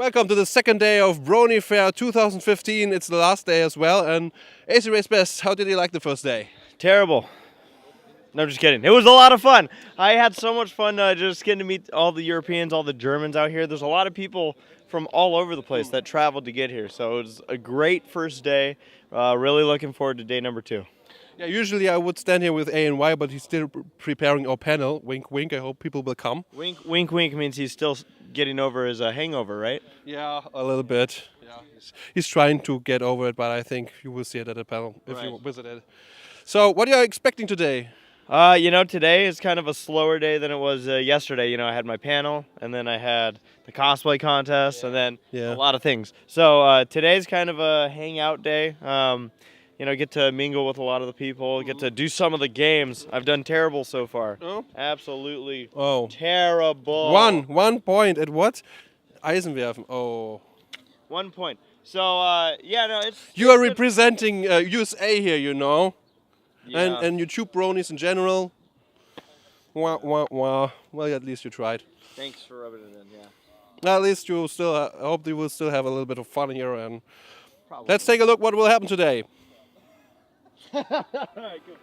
Welcome to the second day of BronyFair 2015. It's the last day as well. And AcRaceBest, how did you like the first day? Terrible. No, I'm just kidding. It was a lot of fun. I had so much fun just getting to meet all the Europeans, all the Germans out here. There's a lot of people from all over the place that traveled to get here. So it was a great first day. Really looking forward to day number 2. Yeah, usually I would stand here with AnY, but he's still preparing our panel. Wink, wink. I hope people will come. Wink, wink, wink means he's still getting over his hangover, right? Yeah, a little bit. Yeah, he's trying to get over it, but I think you will see it at the panel if you visit it. So, what are you expecting today? Today is kind of a slower day than it was yesterday. I had my panel, and then I had the cosplay contest, and then a lot of things. So today's kind of a hangout day. Get to mingle with a lot of the people, get to do some of the games. I've done terrible so far. Oh? Absolutely terrible. One point at what? Eisenwerfen. Oh. 1 point. So, it's... You are representing USA here, you know. Yeah. And YouTube bronies in general. Wah, wah, wah. Well, at least you tried. Thanks for rubbing it in, yeah. At least you still, I hope you will still have a little bit of fun here. And Probably. let's take a look what will happen today. All right, good.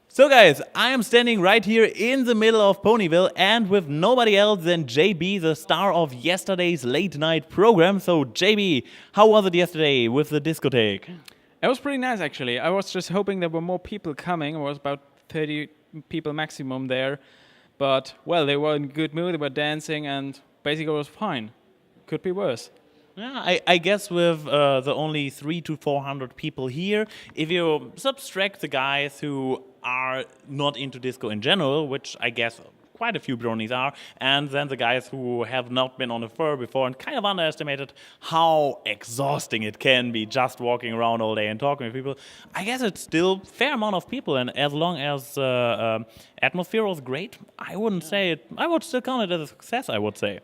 So guys, I am standing right here in the middle of Ponyville and with nobody else than JB, the star of yesterday's late night program. So JB, how was it yesterday with the discotheque? It was pretty nice actually. I was just hoping there were more people coming. There was about 30 people maximum there. But, well, they were in good mood, they were dancing and basically it was fine. Could be worse. Yeah, I guess with the only 300 to 400 people here, if you subtract the guys who are not into disco in general, which I guess quite a few bronies are, and then the guys who have not been on a fair before and kind of underestimated how exhausting it can be just walking around all day and talking with people, I guess it's still a fair amount of people, and as long as atmosphere was great, I wouldn't say it, I would still count it as a success, I would say.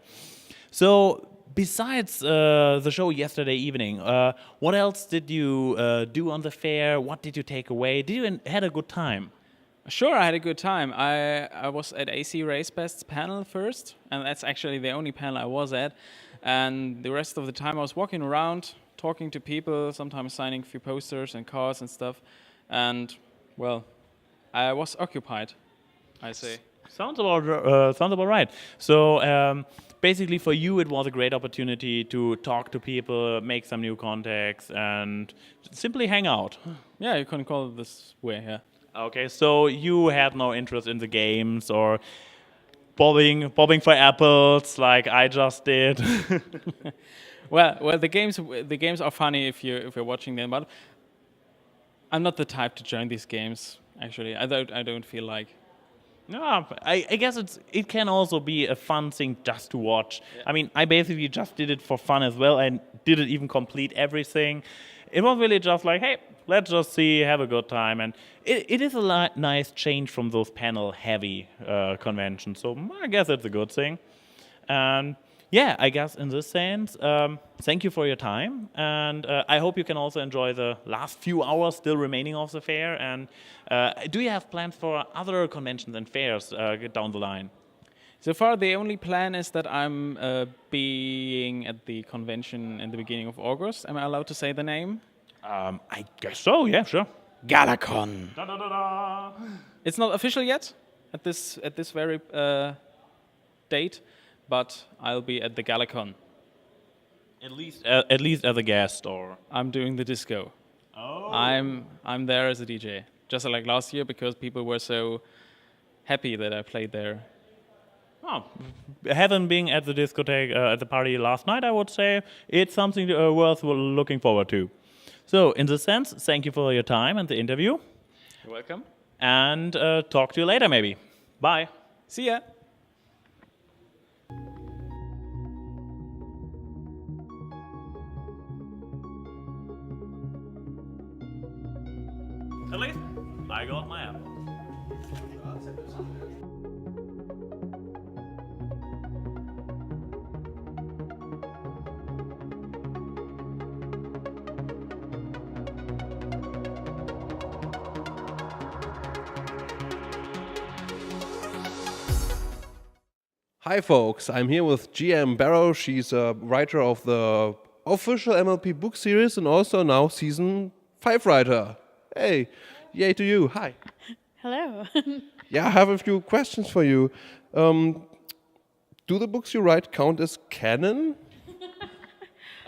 So, besides the show yesterday evening, what else did you do on the fair? What did you take away? Did you had a good time? Sure, I had a good time. I was at AcRaceBest's panel first, and that's actually the only panel I was at. And the rest of the time I was walking around, talking to people, sometimes signing a few posters and cards and stuff. And, well, I was occupied, I say. Sounds about right. So, basically for you it was a great opportunity to talk to people, make some new contacts, and simply hang out. Yeah, you can call it this way, yeah. Okay, so you had no interest in the games or bobbing for apples like I just did. Well, the games are funny if you're watching them, but I'm not the type to join these games. Actually, I don't feel like. No, I guess it can also be a fun thing just to watch. Yeah. I mean, I basically just did it for fun as well and didn't even complete everything. It was really just like, hey, let's just see, have a good time. And it is a nice change from those panel-heavy conventions. So I guess it's a good thing. And yeah, I guess in this sense, thank you for your time. And I hope you can also enjoy the last few hours still remaining of the fair. And do you have plans for other conventions and fairs down the line? So far, the only plan is that I'm being at the convention in the beginning of August. Am I allowed to say the name? I guess so, yeah, sure. Galacon. Da, da, da, da. It's not official yet at this very date, but I'll be at the Galacon. At least as a guest, or I'm doing the disco. Oh. I'm there as a DJ, just like last year because people were so happy that I played there. Oh, having been at the discotheque at the party last night, I would say it's something worth looking forward to. So, in this sense, thank you for your time and the interview. You're welcome. And talk to you later, maybe. Bye. See ya. I got my app. Hi folks, I'm here with GM Barrow. She's a writer of the official MLP book series and also now season 5 writer. Hey, yay to you. Hi. Hello. Yeah, I have a few questions for you. Do the books you write count as canon?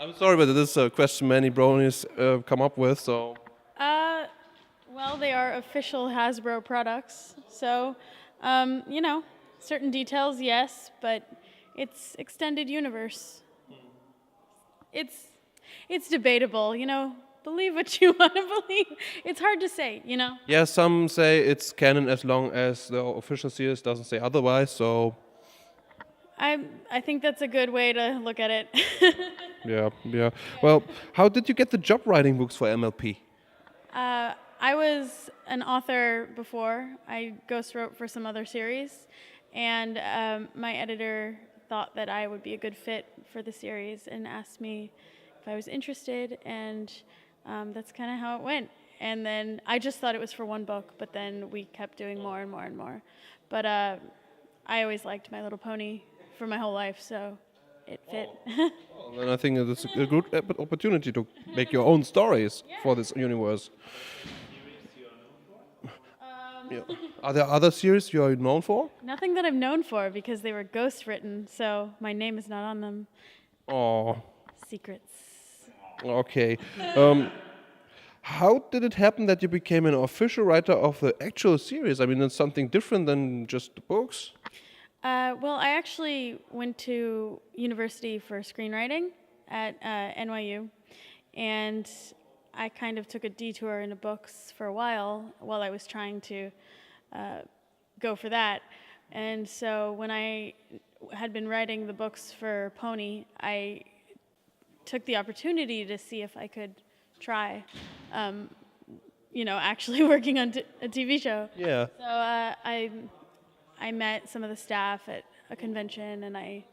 I'm sorry, but this is a question many bronies come up with, so... Well, they are official Hasbro products, so, you know, certain details, yes, but it's extended universe. It's debatable, you know. Believe what you want to believe. It's hard to say, you know. Yeah, some say it's canon as long as the official series doesn't say otherwise, so... I think that's a good way to look at it. Yeah. Well, how did you get the job writing books for MLP? I was an author before. I ghost wrote for some other series, and my editor thought that I would be a good fit for the series and asked me if I was interested, and that's kind of how it went. And then I just thought it was for one book, but then we kept doing more and more and more. But I always liked My Little Pony for my whole life, so it fit. Well, then I think it's a good opportunity to make your own stories for this universe. Yeah. Are there other series you are known for? Nothing that I'm known for because they were ghost written, so my name is not on them. Oh, Secrets. okay. How did it happen that you became an official writer of the actual series? I mean, it's something different than just the books. Well, I actually went to university for screenwriting at NYU, and I kind of took a detour into books for a while I was trying to go for that. And so when I had been writing the books for Pony, I took the opportunity to see if I could try, you know, actually working on a TV show. Yeah. So I met some of the staff at a convention, and I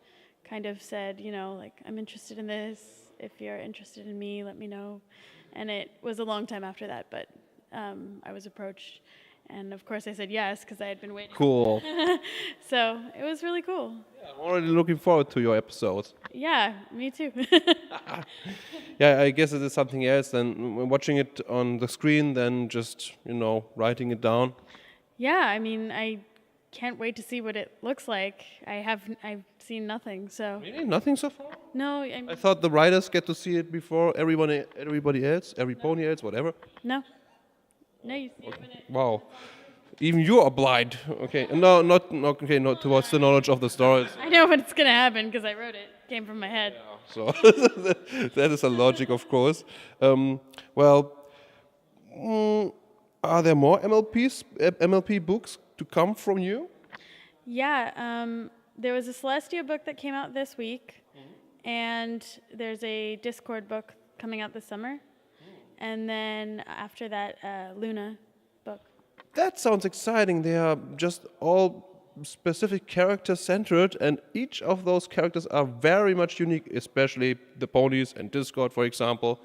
kind of said, you know, like, I'm interested in this. If you're interested in me, let me know. And it was a long time after that, but I was approached. And of course I said yes, because I had been waiting. Cool. So it was really cool. Yeah, I'm already looking forward to your episodes. Yeah, me too. Yeah, I guess it is something else than watching it on the screen than just, you know, writing it down. Yeah, I mean, I can't wait to see what it looks like. I've seen nothing, so. Really? Nothing so far? No, I thought the writers get to see it before everybody else, every pony else, whatever. No. No, you see it when it. Wow. Even you are blind. Okay. No, not towards the knowledge of the stories. I know what's gonna happen because I wrote it. Came from my head. So that is a logic, of course. Are there more MLP books to come from you? Yeah, there was a Celestia book that came out this week, and there's a Discord book coming out this summer, and then after that, Luna book. That sounds exciting. They are just all specific character centered, and each of those characters are very much unique, especially the ponies and Discord, for example.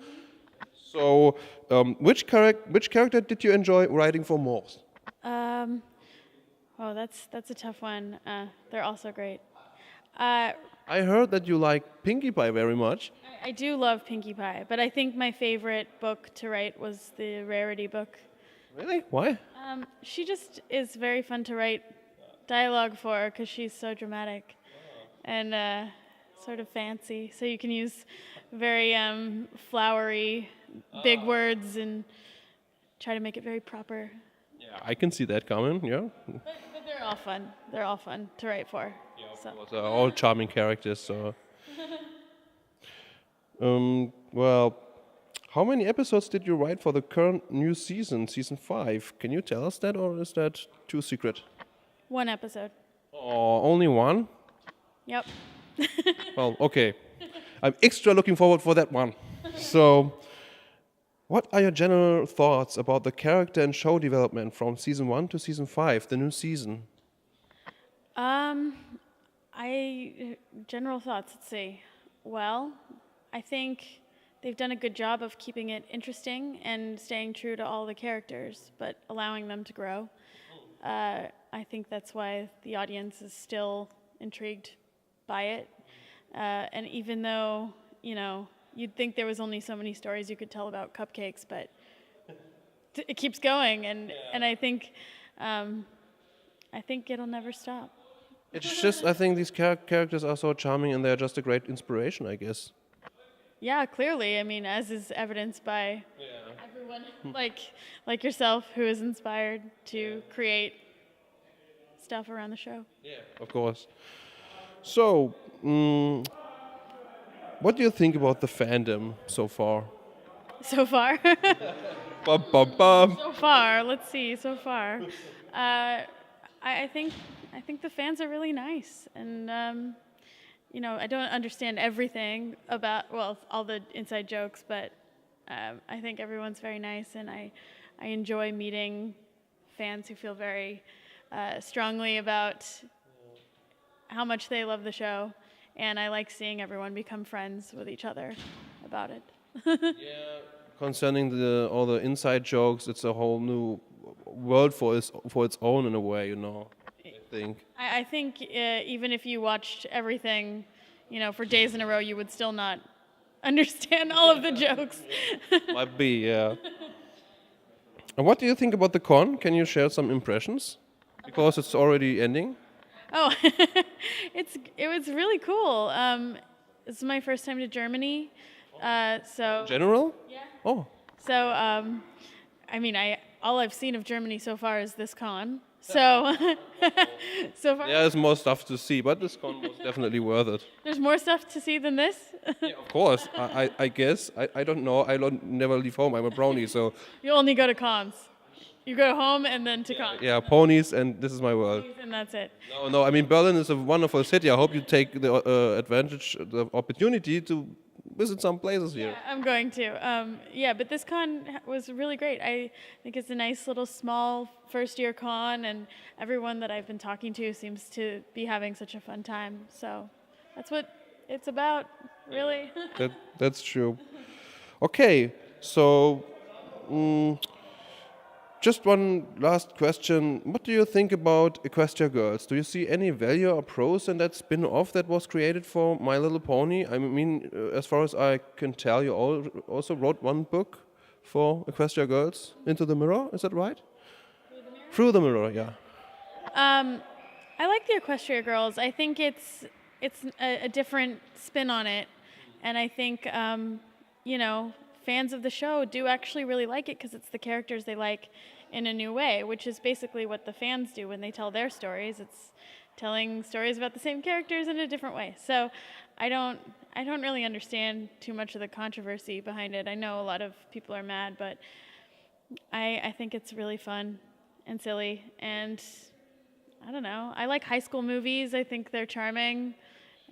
So, which character did you enjoy writing for most? Oh, that's a tough one. They're also great. I heard that you like Pinkie Pie very much. I do love Pinkie Pie, but I think my favorite book to write was the Rarity book. Really? Why? She just is very fun to write dialogue for because she's so dramatic and sort of fancy. So you can use very flowery, big words and try to make it very proper. Yeah, I can see that coming. Yeah. But they're all fun. They're all fun to write for. Yeah, of so. course, all charming characters. So. Well, how many episodes did you write for the current new season, season 5? Can you tell us that, or is that too secret? 1 episode. Oh, only one? Yep. Well, okay. I'm extra looking forward for that one. So, What are your general thoughts about the character and show development from season 1 to season 5, the new season? General thoughts, let's see. Well, I think they've done a good job of keeping it interesting and staying true to all the characters, but allowing them to grow. I think that's why the audience is still intrigued by it. And even though, you'd think there was only so many stories you could tell about cupcakes, but it keeps going, and I think it'll never stop. It's just, I think these characters are so charming and they're just a great inspiration, I guess. Yeah, clearly. I mean, as is evidenced by everyone like yourself who is inspired to create stuff around the show. Yeah, of course. So, what do you think about the fandom so far? So far? Bum, bum, bum. So far, let's see, so far. I think the fans are really nice, and I don't understand everything about all the inside jokes, but I think everyone's very nice, and I enjoy meeting fans who feel very strongly about how much they love the show, and I like seeing everyone become friends with each other about it. Yeah, concerning all the inside jokes, it's a whole new world for its own in a way, I think. I think even if you watched everything, for days in a row, you would still not understand all of the jokes. Might be, yeah. And what do you think about the con? Can you share some impressions? Because it's already ending. Oh, it was really cool. This is my first time to Germany, so. General? Yeah. Oh. So, all I've seen of Germany so far is this con. So, so far. Yeah, there's more stuff to see, but this con was definitely worth it. There's more stuff to see than this? Yeah, of course. I guess. I don't know. I never leave home. I'm a brony, so. You only go to cons. You go home and then to cons. Yeah, ponies, and this is my world. And that's it. No. I mean, Berlin is a wonderful city. I hope you take the the opportunity to visit some places here. Yeah, I'm going to. But this con was really great. I think it's a nice little small first-year con, and everyone that I've been talking to seems to be having such a fun time. So that's what it's about, really. That's true. Okay, so just one last question. What do you think about Equestria Girls? Do you see any value or pros in that spin-off that was created for My Little Pony? I mean, as far as I can tell, you also wrote one book for Equestria Girls, Into the Mirror, is that right? Through the Mirror, yeah. I like the Equestria Girls. I think it's a different spin on it, and I think fans of the show do actually really like it because it's the characters they like in a new way, which is basically what the fans do when they tell their stories. It's telling stories about the same characters in a different way. So I don't really understand too much of the controversy behind it. I know a lot of people are mad, but I think it's really fun and silly, and I don't know. I like high school movies. I think they're charming,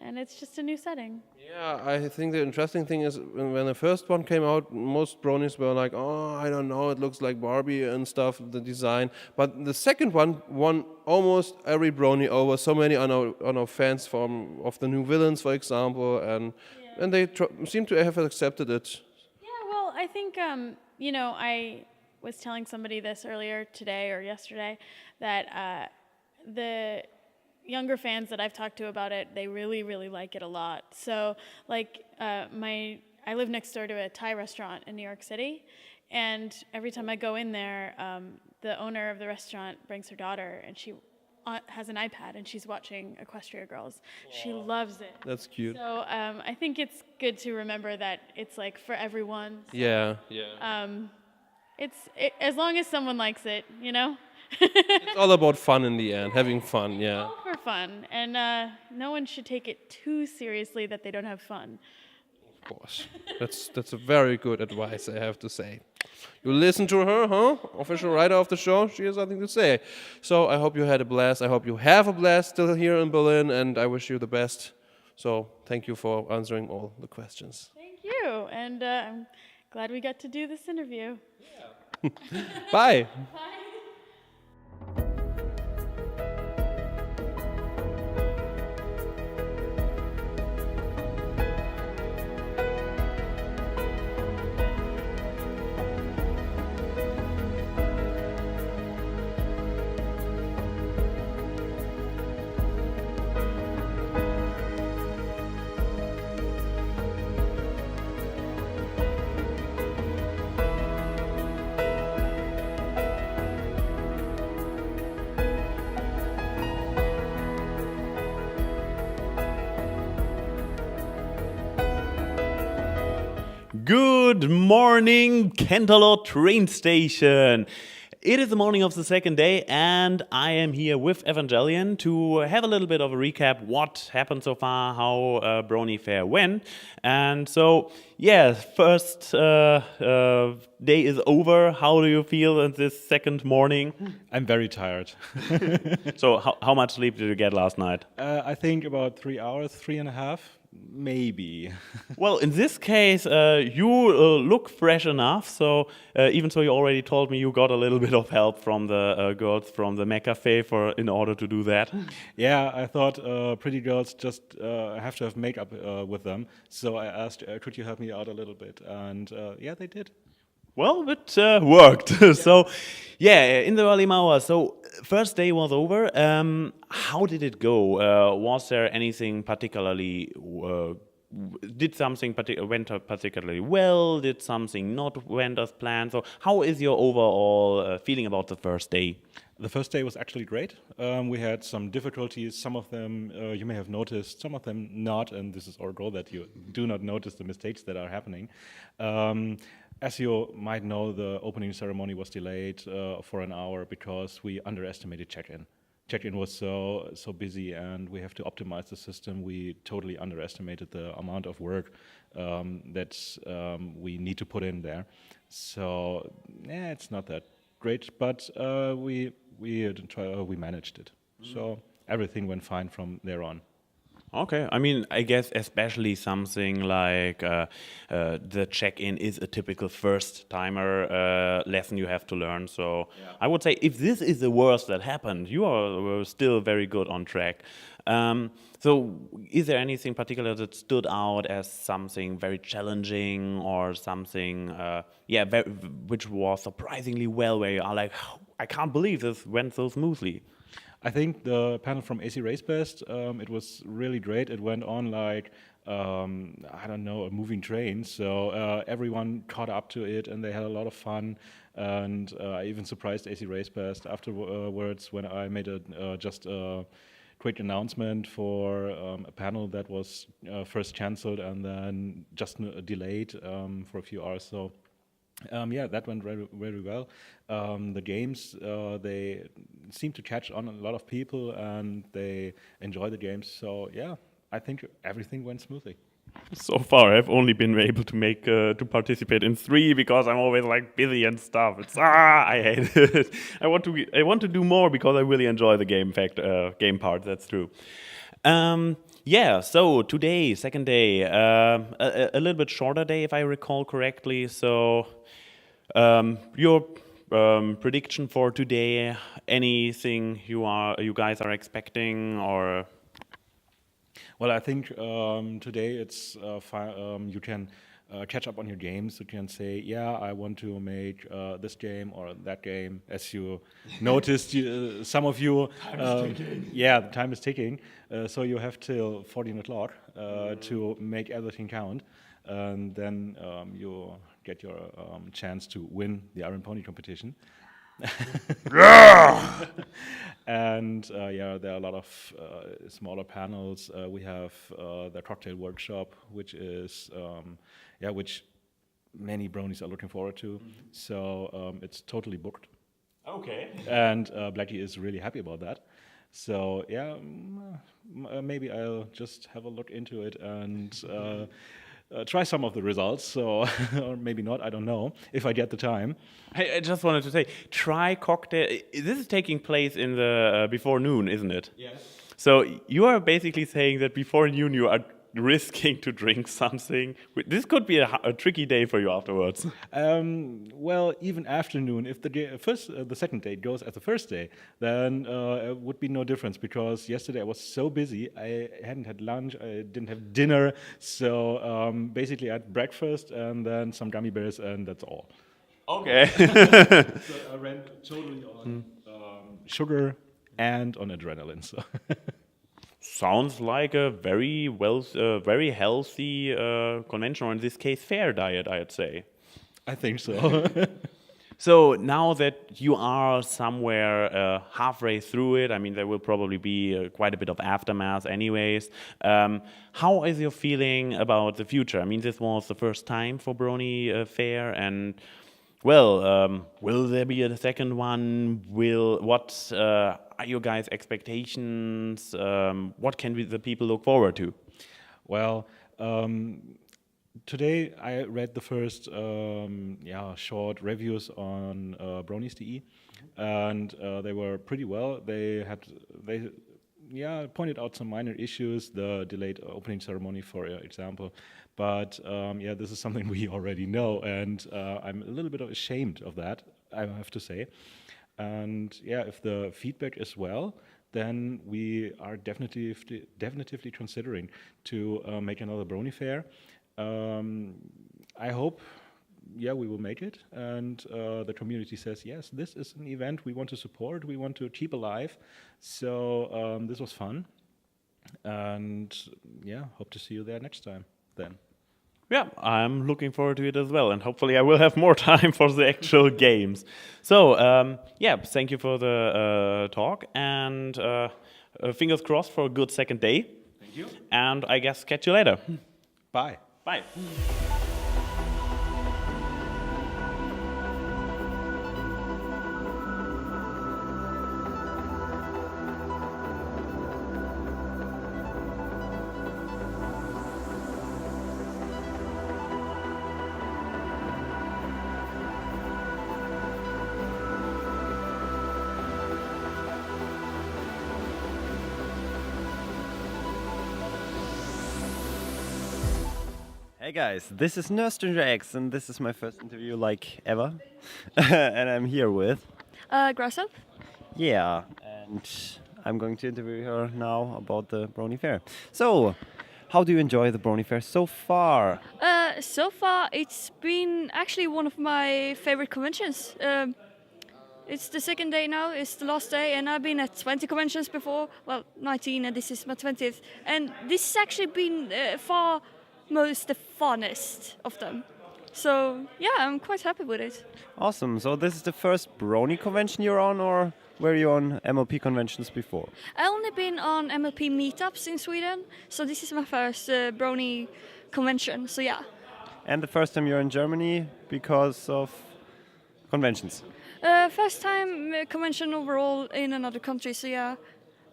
and it's just a new setting. Yeah, I think the interesting thing is when the first one came out, most bronies were like, oh, I don't know, it looks like Barbie and stuff, the design. But the second one won almost every brony over. So many are now fans of the new villains, for example, and they seem to have accepted it. Yeah, well, I think, I was telling somebody this earlier today or yesterday, that the younger fans that I've talked to about it, they really, really like it a lot. So, I live next door to a Thai restaurant in New York City, and every time I go in there, the owner of the restaurant brings her daughter, and she has an iPad, and she's watching Equestria Girls. Wow. She loves it. That's cute. So I think it's good to remember that it's like for everyone. So, yeah. As long as someone likes it, It's all about fun in the end, having fun, yeah. All for fun, and no one should take it too seriously that they don't have fun. Of course, that's a very good advice, I have to say. You listen to her, huh? Official writer of the show, she has nothing to say. So I hope you had a blast. I hope you have a blast still here in Berlin, and I wish you the best. So thank you for answering all the questions. Thank you, and I'm glad we got to do this interview. Bye. Good morning, Canterlot train station. It is the morning of the second day, and I am here with Evangelion to have a little bit of a recap what happened so far, how BronyFair went. And so, yeah, first day is over. How do you feel in this second morning? I'm very tired. So how much sleep did you get last night? I think about 3 hours, 3.5, maybe. Well, in this case, you look fresh enough. So even so, you already told me you got a little bit of help from the girls from the McCafe in order to do that. Yeah, I thought pretty girls just have to have makeup with them. So I asked, could you help me out a little bit? And yeah, they did. Well, it worked. So, yeah, in the early hours. So, first day was over. How did it go? Was there anything particularly? Did something went particularly well? Did something not went as planned? So, how is your overall feeling about the first day? The first day was actually great. We had some difficulties. Some of them you may have noticed, some of them not. And this is our goal, that you do not notice the mistakes that are happening. As you might know, the opening ceremony was delayed for an hour because we underestimated check-in. Check-in was so busy, and we have to optimize the system. We totally underestimated the amount of work that we need to put in there. So, yeah, it's not that great, but we managed it. So everything went fine from there on. Okay, I mean, I guess especially something like the check-in is a typical first-timer lesson you have to learn. So I would say if this is the worst that happened, you are still very good on track. So is there anything particular that stood out as something very challenging or something, which was surprisingly well, where you are like, oh, I can't believe this went so smoothly? I think the panel from AcRaceBest, it was really great. It went on like, I don't know, a moving train. So everyone caught up to it and they had a lot of fun. And I even surprised AcRaceBest afterwards when I made just a quick announcement for a panel that was first cancelled and then just delayed for a few hours. So yeah, that went very, very well. The games, they seem to catch on a lot of people and they enjoy the games. So yeah, I think everything went smoothly. So far, I've only been able to make to participate in 3 because I'm always like busy and stuff. It's I hate it. I want to do more because I really enjoy the game part. That's true. Yeah. So today, second day, a little bit shorter day if I recall correctly. So your prediction for today? Anything you guys are expecting or? Well, I think today it's you can catch up on your games. You can say, yeah, I want to make this game or that game. As you noticed, some of you, yeah, the time is ticking. So you have till 14 o'clock to make everything count. And then you get your chance to win the AnYPony competition. And yeah, there are a lot of smaller panels. We have the cocktail workshop, which is which many bronies are looking forward to. So it's totally booked. Okay. And Blackie is really happy about that. So yeah, maybe I'll just have a look into it and try some of the results, so or maybe not, I don't know, if I get the time. I just wanted to say, try cocktail. This is taking place in the before noon, isn't it? Yes. So you are basically saying that before noon you are risking to drink something? This could be a tricky day for you afterwards. Well, even afternoon, if the second date goes as the first day, then it would be no difference, because yesterday I was so busy. I hadn't had lunch, I didn't have dinner, so basically I had breakfast and then some gummy bears, and that's all. Okay. So I ran totally on sugar and on adrenaline. So. Sounds like a very healthy convention, or in this case, fair diet, I'd say. I think so. So now that you are somewhere halfway through it, I mean, there will probably be quite a bit of aftermath anyways. How is your feeling about the future? I mean, this was the first time for BronyFair, and well, will there be a second one? What are your guys' expectations? What can the people look forward to? Well, today I read the first short reviews on Bronies.de, and they were pretty well. They pointed out some minor issues, the delayed opening ceremony, for example. But this is something we already know, and I'm a little bit ashamed of that, I have to say. And if the feedback is well, then we are definitely considering to make another BronyFair. I hope, we will make it, and the community says, yes, this is an event we want to support, we want to keep alive. So this was fun, and hope to see you there next time then. Yeah, I'm looking forward to it as well, and hopefully I will have more time for the actual games. So, thank you for the talk, and fingers crossed for a good second day. Thank you. And I guess catch you later. Bye. Bye. Hey guys, this is NerfStrangerX, and this is my first interview like ever. And I'm here with... Grassup? Yeah, and I'm going to interview her now about the BronyFair. So, how do you enjoy the BronyFair so far? So far, it's been actually one of my favorite conventions. It's the second day now, it's the last day, and I've been at 20 conventions before. Well, 19, and this is my 20th. And this has actually been far most the funnest of them. So, I'm quite happy with it. Awesome, so this is the first Brony convention you're on, or were you on MLP conventions before? I've only been on MLP meetups in Sweden, so this is my first Brony convention, so yeah. And the first time you're in Germany because of conventions? First time convention overall in another country, so yeah.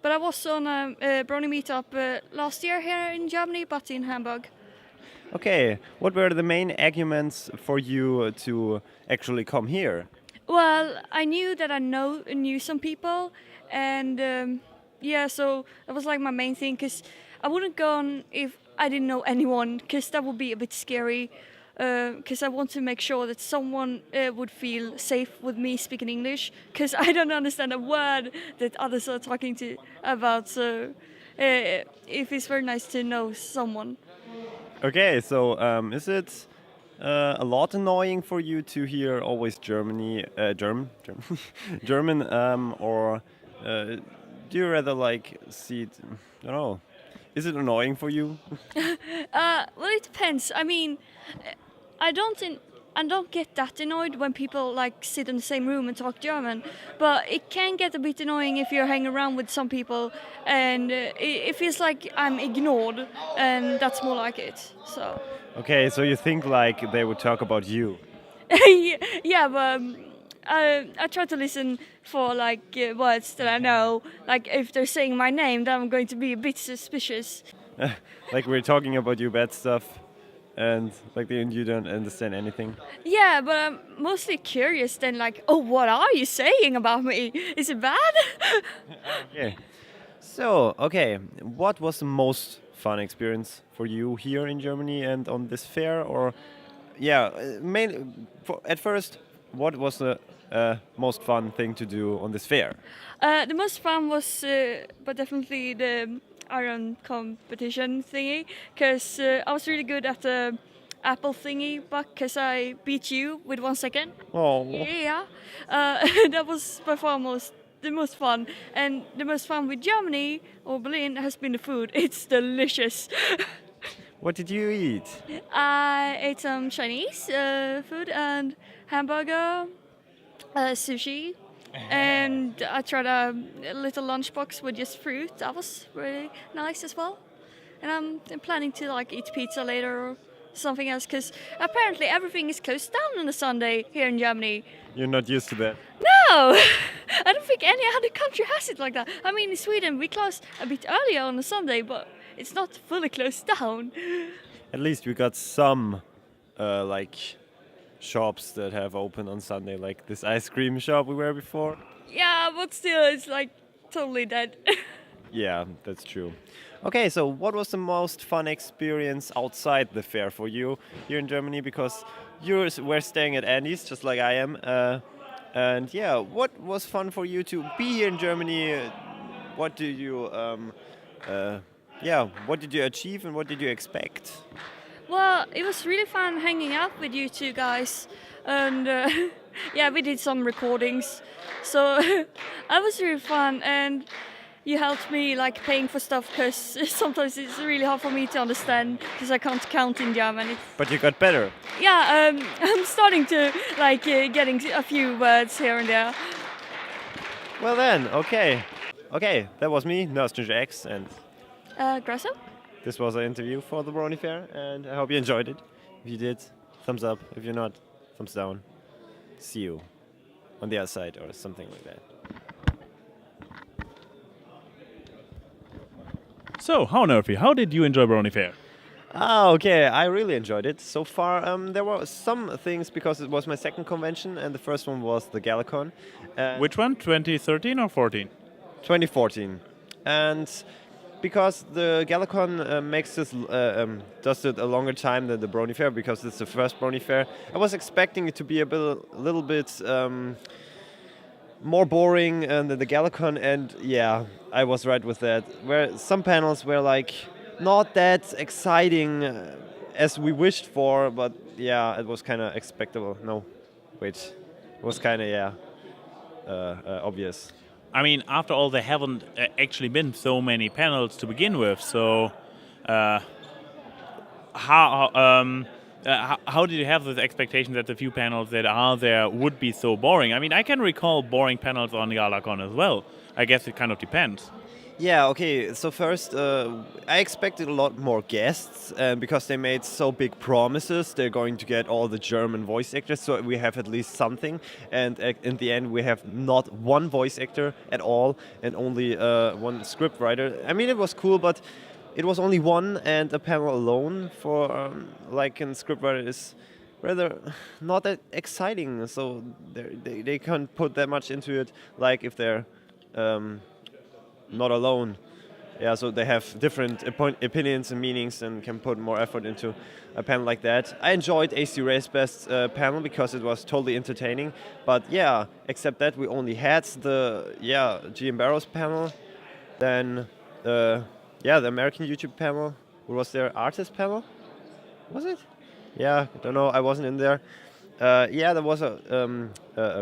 But I was on a Brony meetup last year here in Germany, but in Hamburg. Okay, what were the main arguments for you to actually come here? Well, I knew that I knew some people, and so that was like my main thing, because I wouldn't go on if I didn't know anyone, because that would be a bit scary, because I want to make sure that someone would feel safe with me speaking English, because I don't understand a word that others are talking to about, so if it's very nice to know someone. Okay, so is it a lot annoying for you to hear always German, or do you rather like see it? I don't know. Is it annoying for you? Well, it depends. I mean, I don't get that annoyed when people like sit in the same room and talk German, but it can get a bit annoying if you're hanging around with some people and it feels like I'm ignored, and that's more like it. So. Okay, so you think like they would talk about you? Yeah, but I try to listen for like words that I know. Like if they're saying my name, then I'm going to be a bit suspicious. Like we're talking about you bad stuff. And like you don't understand anything? Yeah, but I'm mostly curious then, like, oh, what are you saying about me? Is it bad? Okay. So, what was the most fun experience for you here in Germany and on this fair? Or yeah, mainly at first, what was the most fun thing to do on this fair? The most fun was, but definitely the iron competition thingy, because I was really good at the apple thingy, but because I beat you with 1 second. Oh, Yeah, that was by far the most fun, and the most fun with Germany or Berlin has been the food. It's delicious. what did you eat? I ate some Chinese food and hamburger, sushi, and I tried a little lunchbox with just fruit. That was really nice as well. And I'm planning to like eat pizza later or something else, because apparently everything is closed down on a Sunday here in Germany. You're not used to that. No, I don't think any other country has it like that. I mean, in Sweden we close a bit earlier on a Sunday, but it's not fully closed down. At least we got some like shops that have open on Sunday, like this ice cream shop we were before. Yeah, but still, it's like totally dead. Yeah, that's true. Okay, so what was the most fun experience outside the fair for you here in Germany? Because you were staying at Andy's, just like I am. And yeah, what was fun for you to be here in Germany? What did you, what did you achieve and what did you expect? Well, it was really fun hanging out with you two guys, and yeah, we did some recordings, so that was really fun. And you helped me like paying for stuff, because sometimes it's really hard for me to understand because I can't count in German. But you got better. Yeah, I'm starting to like getting a few words here and there. Well then, okay, that was me, NerfStrangerX, and Grasso? this was an interview for the BronyFair, and I hope you enjoyed it. If you did, thumbs up. If you're not, thumbs down. See you on the other side or something like that. So, how Nerfy, how did you enjoy BronyFair? Okay, I really enjoyed it. So far, there were some things, because it was my second convention, and the first one was the Galacon. Which one, 2013 or 14? 2014. And because the Galacon makes this, does it a longer time than the BronyFair, because it's the first BronyFair, I was expecting it to be a little bit more boring than the Galacon, and yeah, I was right with that. Where some panels were like not that exciting as we wished for, but yeah, it was kind of expectable. No, wait, it was kind of obvious. I mean, after all, there haven't actually been so many panels to begin with, so how did you have this expectation that the few panels that are there would be so boring? I mean, I can recall boring panels on Galacon as well. I guess it kind of depends. Yeah, okay, so first, I expected a lot more guests, because they made so big promises. They're going to get all the German voice actors, so we have at least something. And in the end, we have not one voice actor at all, and only one script writer. I mean, it was cool, but it was only one, and a panel alone for, like, a script writer is rather not that exciting. So they can't put that much into it, like if they're not alone. Yeah, so they have different opinions and meanings and can put more effort into a panel like that. I enjoyed AcRaceBest panel because it was totally entertaining. But yeah, except that we only had the GM Barrows panel, then the American YouTube panel. What was their artist panel? Was it? Yeah, I don't know. I wasn't in there. There was a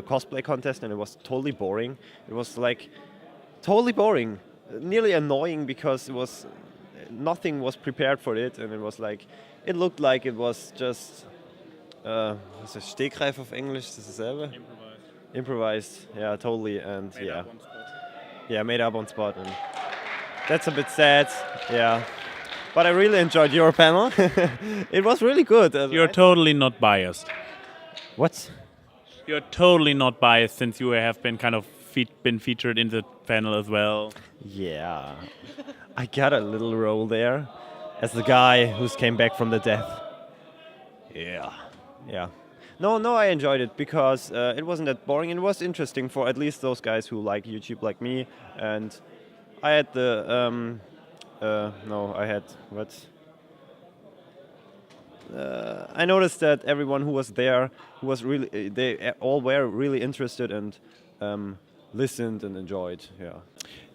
cosplay contest, and it was totally boring. It was like totally boring, nearly annoying, because it was nothing was prepared for it, and it was like it looked like it was just what's a Stegreif auf Englisch? Das ist dasselbe. Improvised. Yeah, totally, and made up on spot, and that's a bit sad. Yeah, but I really enjoyed your panel. It was really good. You're totally not biased. What? You're totally not biased, since you have been kind of been featured in the panel as well. Yeah, I got a little role there as the guy who's came back from the death. Yeah. No, I enjoyed it because it wasn't that boring. It was interesting for at least those guys who like YouTube like me. And I had the No, I had what? I noticed that everyone who was there, they all were really interested and listened and enjoyed. Yeah.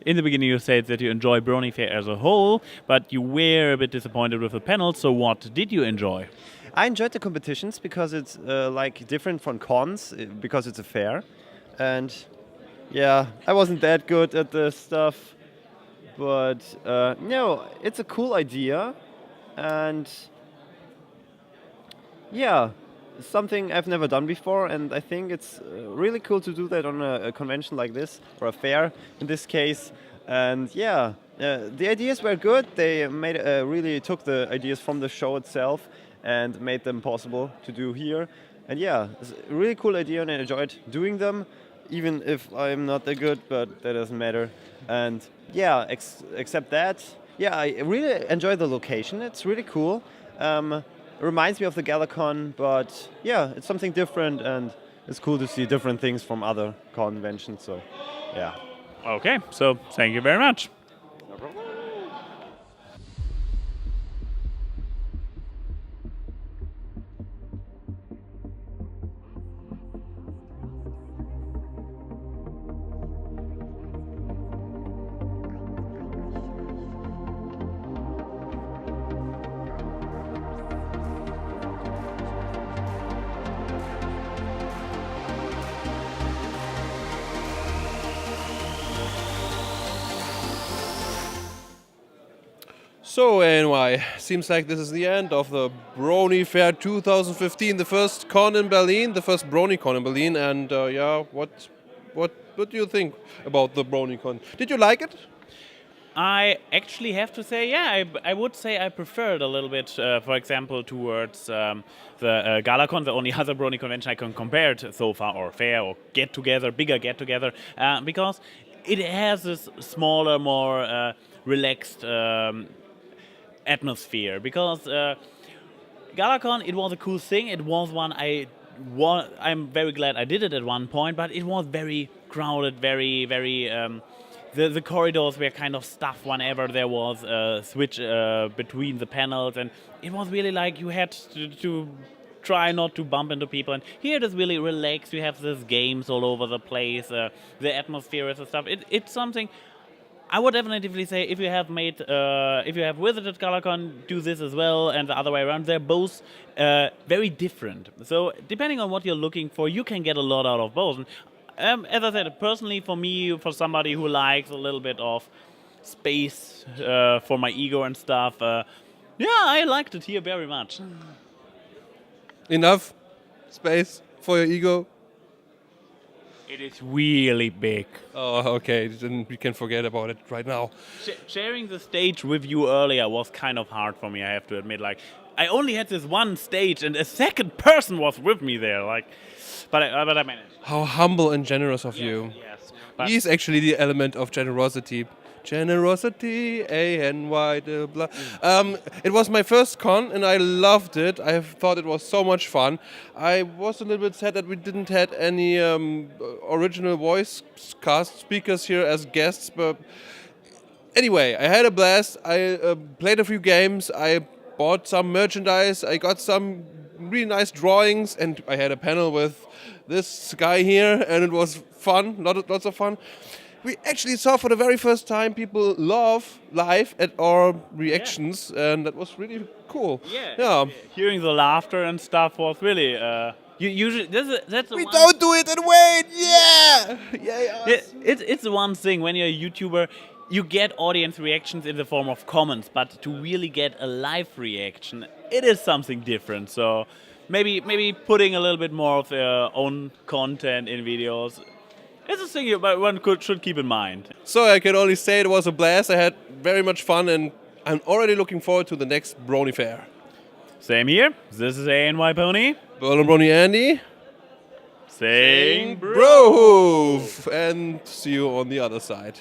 In the beginning, you said that you enjoy BronyFair as a whole, but you were a bit disappointed with the panel. So, what did you enjoy? I enjoyed the competitions because it's like different from cons, because it's a fair, and yeah, I wasn't that good at the stuff, but no, it's a cool idea, and yeah, something I've never done before, and I think it's really cool to do that on a convention like this, or a fair in this case. And yeah, the ideas were good. They made really took the ideas from the show itself and made them possible to do here. And yeah, it's a really cool idea, and I enjoyed doing them, even if I'm not that good, but that doesn't matter. And yeah, except that, yeah, I really enjoy the location. It's really cool. Reminds me of the Galacon, but yeah, it's something different, and it's cool to see different things from other conventions. So, yeah. Okay, so thank you very much. So, ANY, seems like this is the end of the BronyFair 2015, the first con in Berlin, the first BronyCon in Berlin. And yeah, what do you think about the BronyCon? Did you like it? I actually have to say, yeah, I would say I prefer it a little bit, for example, towards the Galacon, the only other Brony convention I can compare it so far, or fair, or get-together, bigger get-together, because it has this smaller, more relaxed atmosphere. Because Galacon, it was a cool thing. It was one I'm very glad I did it at one point, but it was very crowded, very, very... The corridors were kind of stuffed whenever there was a switch between the panels, and it was really like you had to try not to bump into people. And here it is really relaxed. You have these games all over the place. The atmosphere is and stuff. It's something I would definitely say if you have visited Galacon, do this as well, and the other way around. They're both very different. So depending on what you're looking for, you can get a lot out of both. And, as I said, personally, for me, for somebody who likes a little bit of space for my ego and stuff, yeah, I liked it here very much. Enough space for your ego? It is really big. Oh, okay, then we can forget about it right now. Sharing the stage with you earlier was kind of hard for me, I have to admit. Like, I only had this one stage, and a second person was with me there. Like, but I managed. How humble and generous of you. Yes. He's actually the element of generosity. Generosity, ANY, blah. It was my first con, and I loved it. I thought it was so much fun. I was a little bit sad that we didn't have any original voice cast speakers here as guests, but anyway, I had a blast. I played a few games. I bought some merchandise. I got some really nice drawings, and I had a panel with this guy here, and it was fun, lots of fun. We actually saw for the very first time people laugh live at our reactions, and that was really cool. Yeah. Hearing the laughter and stuff was really. You usually that's the we one don't do it and wait. Yeah. It's the one thing when you're a YouTuber. You get audience reactions in the form of comments, but to really get a live reaction, it is something different. So maybe putting a little bit more of their own content in videos. It's a thing one should keep in mind. So I can only say it was a blast. I had very much fun, and I'm already looking forward to the next BronyFair. Same here. This is AnYPony. BerlinBronyANdy. Saying bro. And see you on the other side.